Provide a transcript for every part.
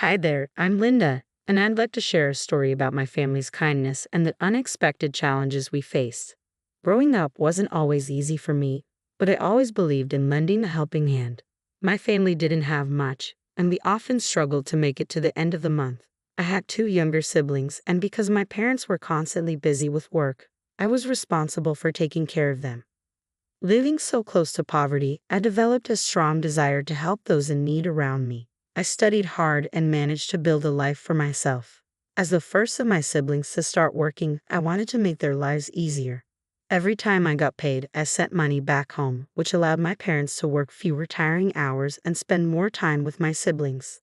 Hi there, I'm Linda, and I'd like to share a story about my family's kindness and the unexpected challenges we faced. Growing up wasn't always easy for me, but I always believed in lending a helping hand. My family didn't have much, and we often struggled to make it to the end of the month. I had two younger siblings, and because my parents were constantly busy with work, I was responsible for taking care of them. Living so close to poverty, I developed a strong desire to help those in need around me. I studied hard and managed to build a life for myself. As the first of my siblings to start working, I wanted to make their lives easier. Every time I got paid, I sent money back home, which allowed my parents to work fewer tiring hours and spend more time with my siblings.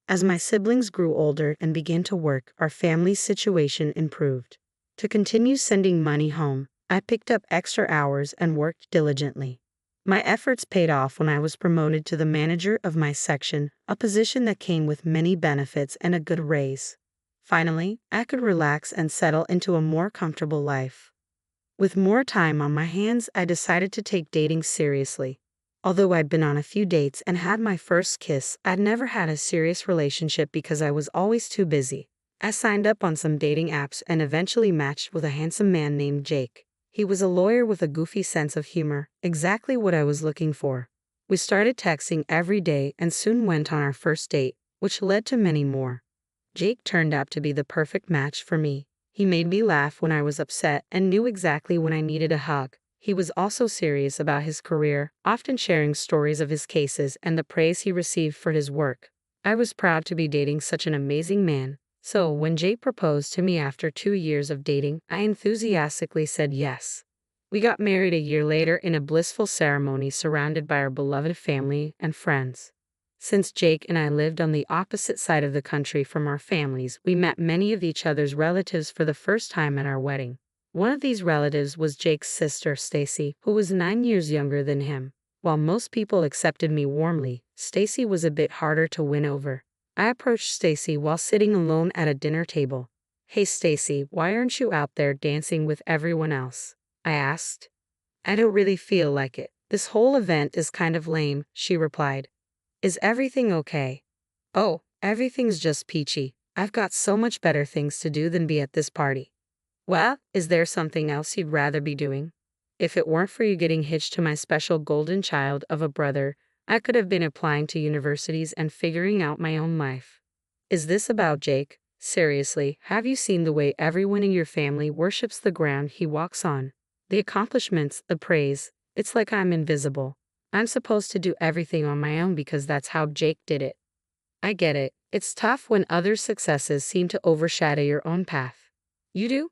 As my siblings grew older and began to work, our family's situation improved. To continue sending money home, I picked up extra hours and worked diligently. My efforts paid off when I was promoted to the manager of my section, a position that came with many benefits and a good raise. Finally, I could relax and settle into a more comfortable life. With more time on my hands, I decided to take dating seriously. Although I'd been on a few dates and had my first kiss, I'd never had a serious relationship because I was always too busy. I signed up on some dating apps and eventually matched with a handsome man named Jake. He was a lawyer with a goofy sense of humor, exactly what I was looking for. We started texting every day and soon went on our first date, which led to many more. Jake turned out to be the perfect match for me. He made me laugh when I was upset and knew exactly when I needed a hug. He was also serious about his career, often sharing stories of his cases and the praise he received for his work. I was proud to be dating such an amazing man. So, when Jake proposed to me after 2 years of dating, I enthusiastically said yes. We got married a year later in a blissful ceremony surrounded by our beloved family and friends. Since Jake and I lived on the opposite side of the country from our families, we met many of each other's relatives for the first time at our wedding. One of these relatives was Jake's sister, Stacy, who was 9 years younger than him. While most people accepted me warmly, Stacy was a bit harder to win over. I approached Stacy while sitting alone at a dinner table. "Hey Stacy, why aren't you out there dancing with everyone else?" I asked. "I don't really feel like it. This whole event is kind of lame," she replied. "Is everything okay?" "Oh, everything's just peachy. I've got so much better things to do than be at this party." "Well, is there something else you'd rather be doing?" "If it weren't for you getting hitched to my special golden child of a brother, I could have been applying to universities and figuring out my own life." "Is this about Jake? Seriously, have you seen the way everyone in your family worships the ground he walks on? The accomplishments, the praise, it's like I'm invisible. I'm supposed to do everything on my own because that's how Jake did it." "I get it. It's tough when others' successes seem to overshadow your own path." "You do?"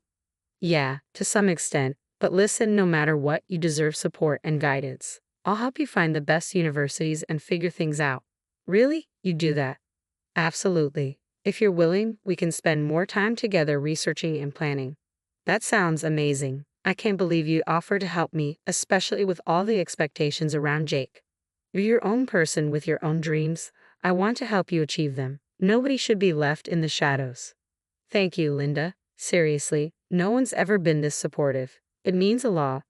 "Yeah, to some extent. But listen, no matter what, you deserve support and guidance. I'll help you find the best universities and figure things out." "Really? You do that?" "Absolutely. If you're willing, we can spend more time together researching and planning." "That sounds amazing. I can't believe you offer to help me, especially with all the expectations around Jake. You're your own person with your own dreams. I want to help you achieve them. Nobody should be left in the shadows." "Thank you, Linda. Seriously, no one's ever been this supportive. It means a lot."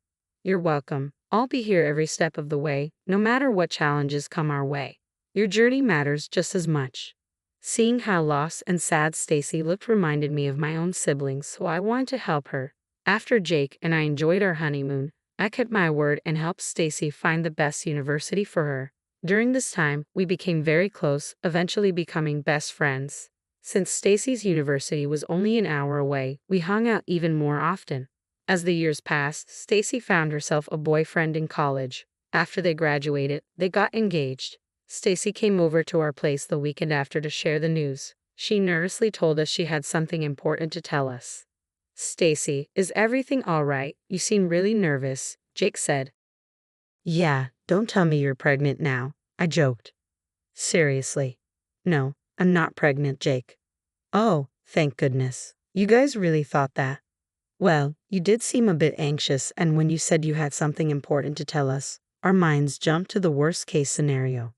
"You're welcome. I'll be here every step of the way, no matter what challenges come our way. Your journey matters just as much." Seeing how lost and sad Stacy looked reminded me of my own siblings, so I wanted to help her. After Jake and I enjoyed our honeymoon, I kept my word and helped Stacy find the best university for her. During this time, we became very close, eventually becoming best friends. Since Stacy's university was only an hour away, we hung out even more often. As the years passed, Stacy found herself a boyfriend in college. After they graduated, they got engaged. Stacy came over to our place the weekend after to share the news. She nervously told us she had something important to tell us. "Stacy, is everything all right? You seem really nervous," Jake said. "Yeah, don't tell me you're pregnant now," I joked. "Seriously." "No, I'm not pregnant, Jake." "Oh, thank goodness. You guys really thought that?" "Well, you did seem a bit anxious, and when you said you had something important to tell us, our minds jumped to the worst-case scenario."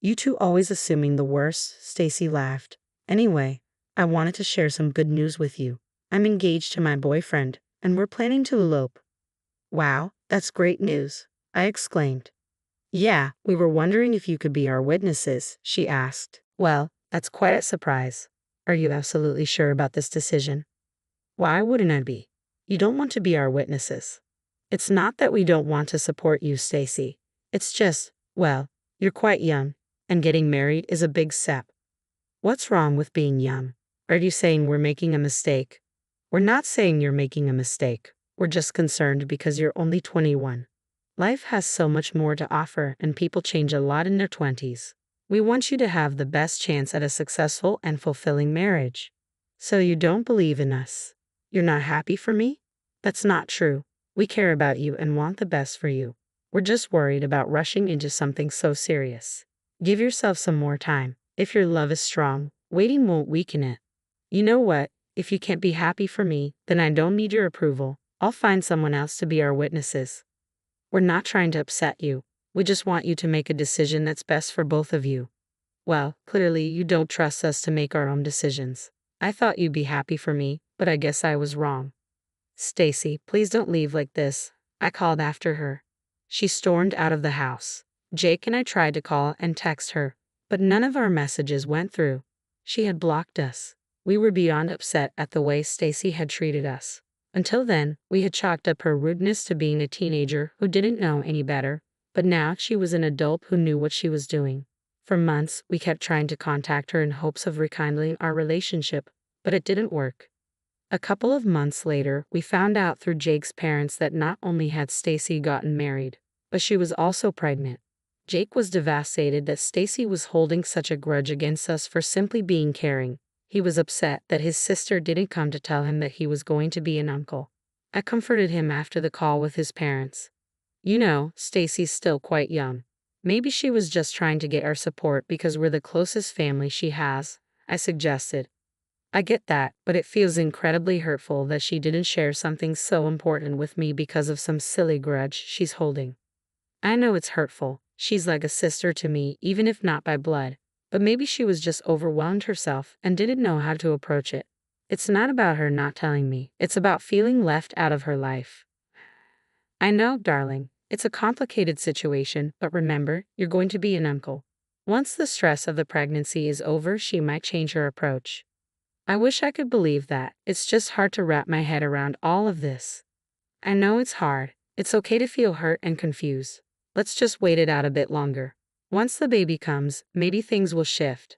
"You two always assuming the worst," Stacy laughed. "Anyway, I wanted to share some good news with you. I'm engaged to my boyfriend, and we're planning to elope." "Wow, that's great news," I exclaimed. "Yeah, we were wondering if you could be our witnesses," she asked. "Well, That's quite a surprise. Are you absolutely sure about this decision? Why wouldn't I be? You don't want to be our witnesses. It's not that we don't want to support you, Stacy. It's just, well, you're quite young, and getting married is a big step. What's wrong with being young? Are you saying we're making a mistake? We're not saying you're making a mistake. We're just concerned because you're only 21. Life has so much more to offer, and people change a lot in their 20s. We want you to have the best chance at a successful and fulfilling marriage. So you don't believe in us? You're not happy for me? That's not true. We care about you and want the best for you. We're just worried about rushing into something so serious. Give yourself some more time. If your love is strong, waiting won't weaken it. You know what? If you can't be happy for me, then I don't need your approval. I'll find someone else to be our witnesses. We're not trying to upset you. We just want you to make a decision that's best for both of you. Well, clearly you don't trust us to make our own decisions. I thought you'd be happy for me, but I guess I was wrong. Stacy, please don't leave like this, I called after her. She stormed out of the house. Jake and I tried to call and text her, but none of our messages went through. She had blocked us. We were beyond upset at the way Stacy had treated us. Until then, we had chalked up her rudeness to being a teenager who didn't know any better, but now she was an adult who knew what she was doing. For months, we kept trying to contact her in hopes of rekindling our relationship, but it didn't work. A couple of months later, we found out through Jake's parents that not only had Stacy gotten married, but she was also pregnant. Jake was devastated that Stacy was holding such a grudge against us for simply being caring. He was upset that his sister didn't come to tell him that he was going to be an uncle. I comforted him after the call with his parents. You know, Stacy's still quite young. Maybe she was just trying to get our support because we're the closest family she has, I suggested. I get that, but it feels incredibly hurtful that she didn't share something so important with me because of some silly grudge she's holding. I know it's hurtful. She's like a sister to me, even if not by blood. But maybe she was just overwhelmed herself and didn't know how to approach it. It's not about her not telling me. It's about feeling left out of her life. I know, darling. It's a complicated situation, but remember, you're going to be an uncle. Once the stress of the pregnancy is over, she might change her approach. I wish I could believe that. It's just hard to wrap my head around all of this. I know it's hard. It's okay to feel hurt and confused. Let's just wait it out a bit longer. Once the baby comes, maybe things will shift.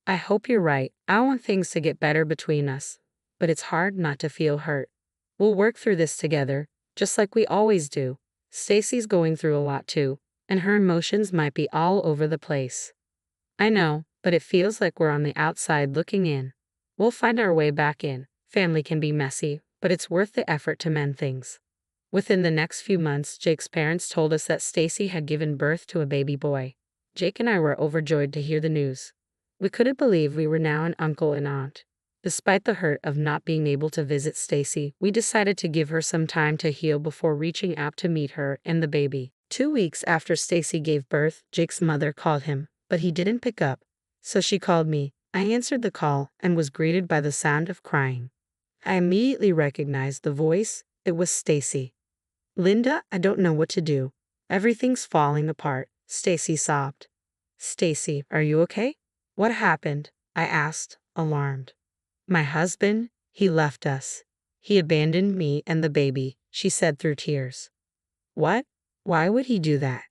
I hope you're right. I want things to get better between us. But it's hard not to feel hurt. We'll work through this together, just like we always do. Stacy's going through a lot too, and her emotions might be all over the place. I know, but it feels like we're on the outside looking in. We'll find our way back in. Family can be messy, but it's worth the effort to mend things. Within the next few months, Jake's parents told us that Stacy had given birth to a baby boy. Jake and I were overjoyed to hear the news. We couldn't believe we were now an uncle and aunt. Despite the hurt of not being able to visit Stacy, we decided to give her some time to heal before reaching out to meet her and the baby. 2 weeks after Stacy gave birth, Jake's mother called him, but he didn't pick up. So she called me. I answered the call and was greeted by the sound of crying. I immediately recognized the voice. It was Stacy. Linda, I don't know what to do. Everything's falling apart, Stacy sobbed. Stacy, are you okay? What happened? I asked, alarmed. My husband, he left us. He abandoned me and the baby, she said through tears. What? Why would he do that?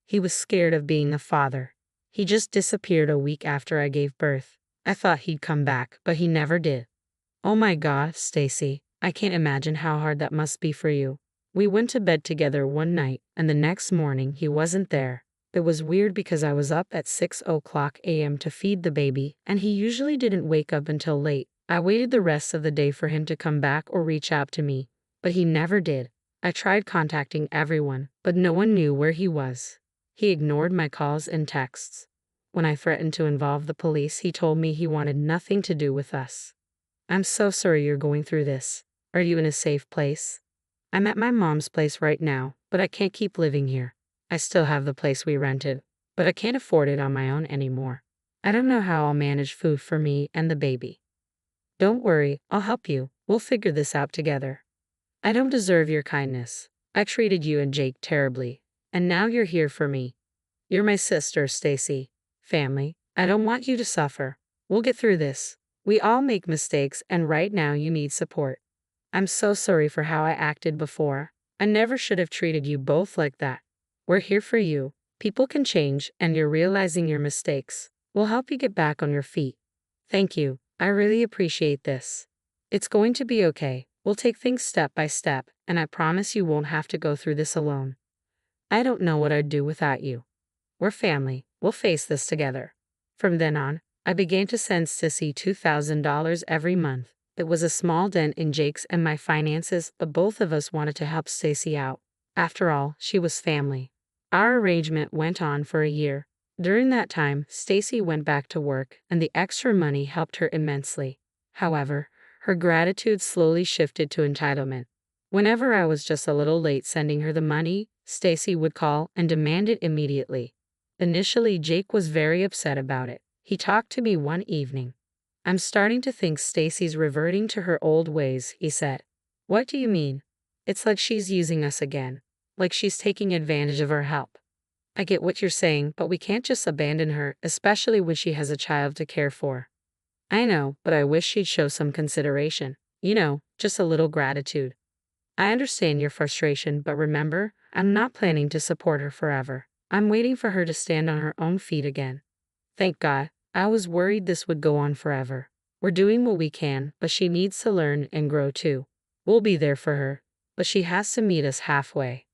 He was scared of being a father. He just disappeared a week after I gave birth. I thought he'd come back, but he never did. Oh my God, Stacy, I can't imagine how hard that must be for you. We went to bed together one night, and the next morning he wasn't there. It was weird because I was up at 6:00 a.m. to feed the baby, and he usually didn't wake up until late. I waited the rest of the day for him to come back or reach out to me, but he never did. I tried contacting everyone, but no one knew where he was. He ignored my calls and texts. When I threatened to involve the police, he told me he wanted nothing to do with us. I'm so sorry you're going through this. Are you in a safe place? I'm at my mom's place right now, but I can't keep living here. I still have the place we rented, but I can't afford it on my own anymore. I don't know how I'll manage food for me and the baby. Don't worry, I'll help you. We'll figure this out together. I don't deserve your kindness. I treated you and Jake terribly, and now you're here for me. You're my sister, Stacy. Family, I don't want you to suffer. We'll get through this. We all make mistakes, and right now you need support. I'm so sorry for how I acted before. I never should have treated you both like that. We're here for you. People can change, and you're realizing your mistakes. We'll help you get back on your feet. Thank you. I really appreciate this. It's going to be okay. We'll take things step by step, and I promise you won't have to go through this alone. I don't know what I'd do without you. We're family. We'll face this together. From then on, I began to send Sissy $2,000 every month. It was a small dent in Jake's and my finances, but both of us wanted to help Stacy out. After all, she was family. Our arrangement went on for a year. During that time, Stacy went back to work, and the extra money helped her immensely. However, her gratitude slowly shifted to entitlement. Whenever I was just a little late sending her the money, Stacy would call and demand it immediately. Initially, Jake was very upset about it. He talked to me one evening. "I'm starting to think Stacy's reverting to her old ways," he said. "What do you mean?" "It's like she's using us again. Like she's taking advantage of our help." "I get what you're saying, but we can't just abandon her, especially when she has a child to care for." "I know, but I wish she'd show some consideration. Just a little gratitude." "I understand your frustration, but remember, I'm not planning to support her forever. I'm waiting for her to stand on her own feet again." "Thank God. I was worried this would go on forever. We're doing what we can, but she needs to learn and grow too. We'll be there for her, but she has to meet us halfway."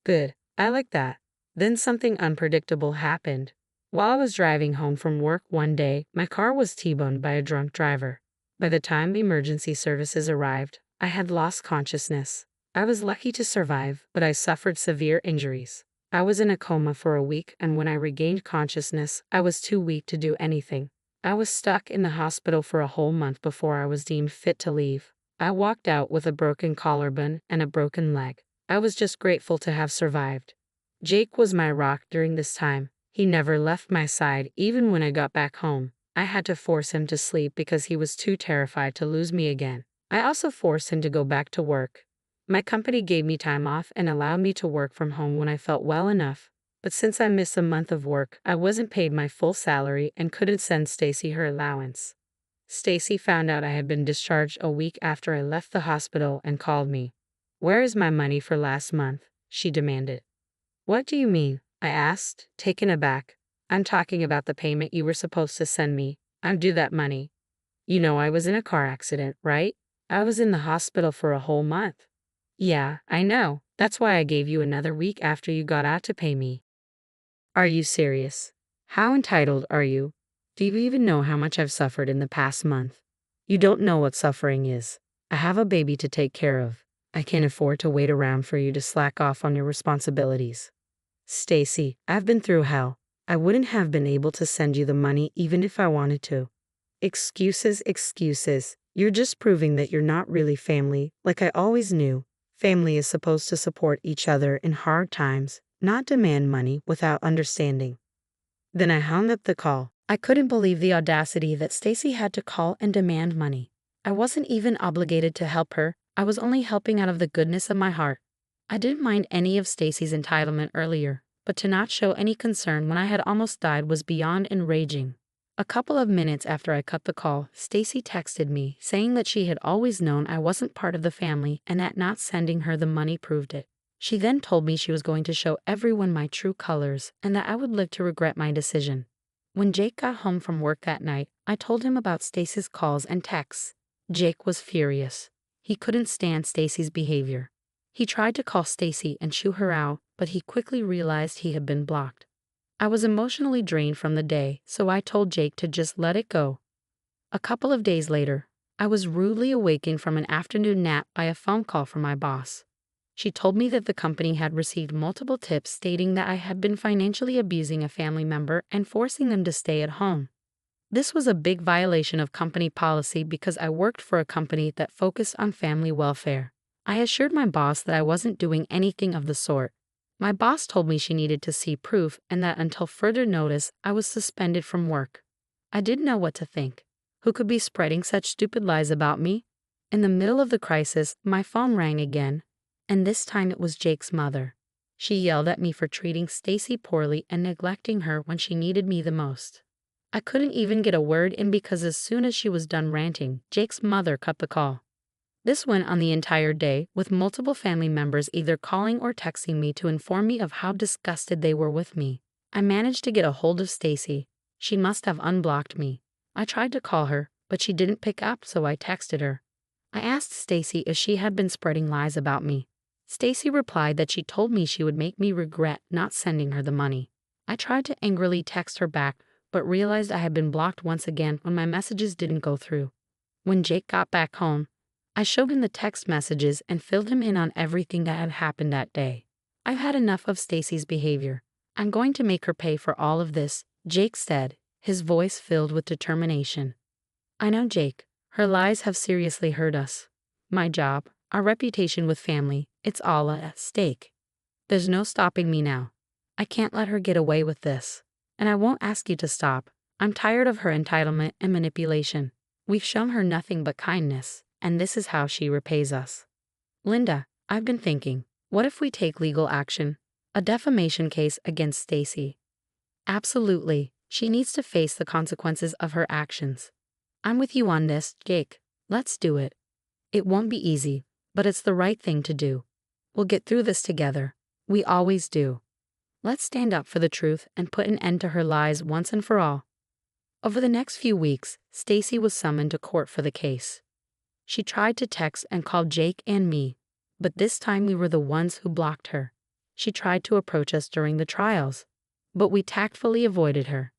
"Good. I like that." Then something unpredictable happened. While I was driving home from work one day, my car was T-boned by a drunk driver. By the time the emergency services arrived, I had lost consciousness. I was lucky to survive, but I suffered severe injuries. I was in a coma for a week, and when I regained consciousness, I was too weak to do anything. I was stuck in the hospital for a whole month before I was deemed fit to leave. I walked out with a broken collarbone and a broken leg. I was just grateful to have survived. Jake was my rock during this time. He never left my side, even when I got back home. I had to force him to sleep because he was too terrified to lose me again. I also forced him to go back to work. My company gave me time off and allowed me to work from home when I felt well enough. But since I missed a month of work, I wasn't paid my full salary and couldn't send Stacy her allowance. Stacy found out I had been discharged a week after I left the hospital and called me. "Where is my money for last month?" she demanded. "What do you mean?" I asked, taken aback. "I'm talking about the payment you were supposed to send me. I'm due that money. You know I was in a car accident, right? I was in the hospital for a whole month." "Yeah, I know. That's why I gave you another week after you got out to pay me." "Are you serious? How entitled are you? Do you even know how much I've suffered in the past month? You don't know what suffering is. I have a baby to take care of. I can't afford to wait around for you to slack off on your responsibilities." "Stacy, I've been through hell. I wouldn't have been able to send you the money even if I wanted to." "Excuses, excuses. You're just proving that you're not really family, like I always knew. Family is supposed to support each other in hard times, not demand money without understanding." Then I hung up the call. I couldn't believe the audacity that Stacy had to call and demand money. I wasn't even obligated to help her. I was only helping out of the goodness of my heart. I didn't mind any of Stacy's entitlement earlier, but to not show any concern when I had almost died was beyond enraging. A couple of minutes after I cut the call, Stacy texted me saying that she had always known I wasn't part of the family and that not sending her the money proved it. She then told me she was going to show everyone my true colors and that I would live to regret my decision. When Jake got home from work that night, I told him about Stacy's calls and texts. Jake was furious. He couldn't stand Stacy's behavior. He tried to call Stacy and shoo her out, but he quickly realized he had been blocked. I was emotionally drained from the day, so I told Jake to just let it go. A couple of days later, I was rudely awakened from an afternoon nap by a phone call from my boss. She told me that the company had received multiple tips stating that I had been financially abusing a family member and forcing them to stay at home. This was a big violation of company policy because I worked for a company that focused on family welfare. I assured my boss that I wasn't doing anything of the sort. My boss told me she needed to see proof and that until further notice, I was suspended from work. I didn't know what to think. Who could be spreading such stupid lies about me? In the middle of the crisis, my phone rang again, and this time it was Jake's mother. She yelled at me for treating Stacy poorly and neglecting her when she needed me the most. I couldn't even get a word in because as soon as she was done ranting, Jake's mother cut the call. This went on the entire day, with multiple family members either calling or texting me to inform me of how disgusted they were with me. I managed to get a hold of Stacy. She must have unblocked me. I tried to call her, but she didn't pick up, so I texted her. I asked Stacy if she had been spreading lies about me. Stacy replied that she told me she would make me regret not sending her the money. I tried to angrily text her back, but realized I had been blocked once again when my messages didn't go through. When Jake got back home, I showed him the text messages and filled him in on everything that had happened that day. I've had enough of Stacy's behavior. I'm going to make her pay for all of this, Jake said, his voice filled with determination. I know, Jake. Her lies have seriously hurt us. My job, our reputation with family, it's all at stake. There's no stopping me now. I can't let her get away with this. And I won't ask you to stop. I'm tired of her entitlement and manipulation. We've shown her nothing but kindness, and this is how she repays us. Linda, I've been thinking, what if we take legal action? A defamation case against Stacy. Absolutely. She needs to face the consequences of her actions. I'm with you on this, Jake. Let's do it. It won't be easy, but it's the right thing to do. We'll get through this together. We always do. Let's stand up for the truth and put an end to her lies once and for all. Over the next few weeks, Stacy was summoned to court for the case. She tried to text and call Jake and me, but this time we were the ones who blocked her. She tried to approach us during the trials, but we tactfully avoided her.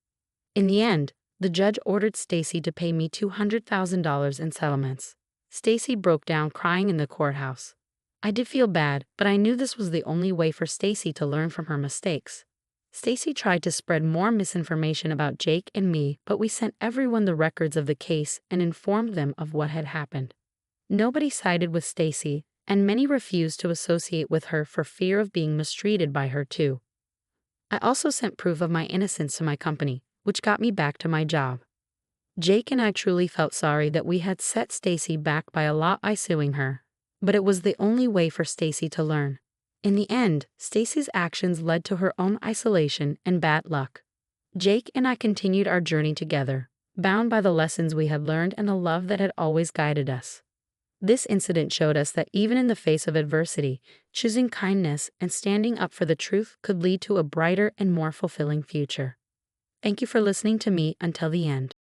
In the end, the judge ordered Stacy to pay me $200,000 in settlements. Stacy broke down crying in the courthouse. I did feel bad, but I knew this was the only way for Stacy to learn from her mistakes. Stacy tried to spread more misinformation about Jake and me, but we sent everyone the records of the case and informed them of what had happened. Nobody sided with Stacy, and many refused to associate with her for fear of being mistreated by her too. I also sent proof of my innocence to my company, which got me back to my job. Jake and I truly felt sorry that we had set Stacy back by a lot by suing her, but it was the only way for Stacy to learn. In the end, Stacy's actions led to her own isolation and bad luck. Jake and I continued our journey together, bound by the lessons we had learned and the love that had always guided us. This incident showed us that even in the face of adversity, choosing kindness and standing up for the truth could lead to a brighter and more fulfilling future. Thank you for listening to me until the end.